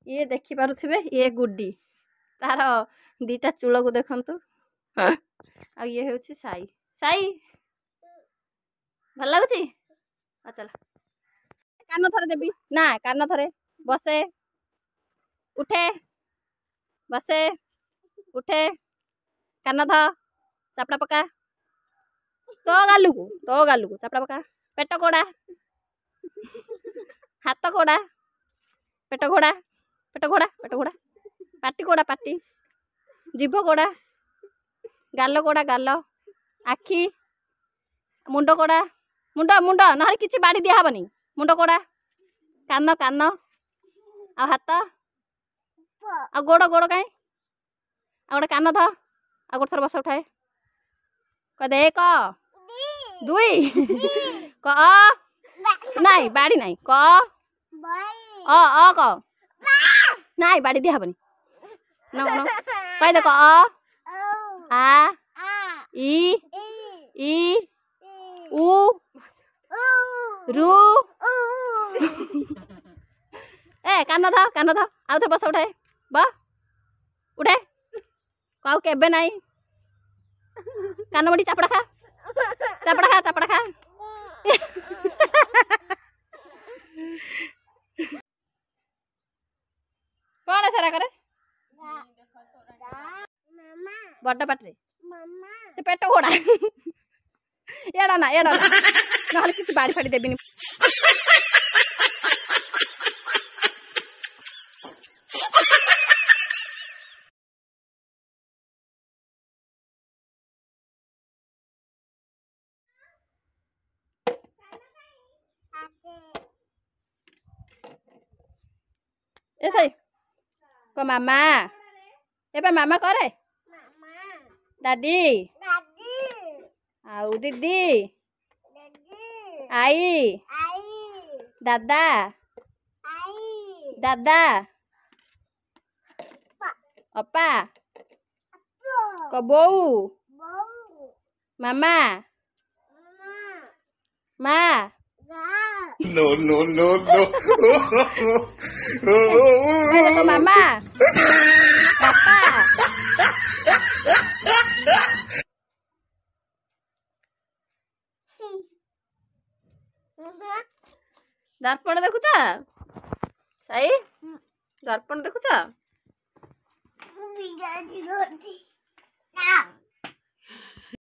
ये देखि पारुथिबे ये गुड्डी तार दीटा चूल को देखंतु आ ये होछि साई साई भल लागुची आ चल कान थरे देबी ना कान थरे बसे उठे बसे उठे कान ध चापड़ा पका तो गालू को चापड़ा पका पेट कोड़ा हाथ कोड़ा पेट घोड़ा पेट घोड़ा पेट घोड़ा पाटी कोड़ा पाटी जीभ कोड़ा गाल कोड़ा गाल आखि मुंड कोड़ा मुंड मुंड ना किसी बाड़ी दिया हबनी मुंड कोड़ा कान कान आ हाथ आ गोड़ गोड़ कहीं आ गोटे कान ध आ गोटे थर बस उठाए क दे क दुई क नाई बाड़ी नाई क क नाई बाड़ी दिया हबनी न न कह दे क आ ई उ रु ए कान ध आउ थे बस उठाए ब उठे कौ केबे नाई कान मडी चापड़ा खा चापड़ा खा कौन सारा करे बड़ पाटे से पेट घोड़ा एड़ा ना ना किसी बाड़ी फाड़ी देवी ऐसे को मामा ए मामा करे दादी आउ दीदी आई दादा दादा अपा को बो मामा मा No, no, no, no. देखो मामा पापा दर्पण देखुछ साई दर्पण देखुछ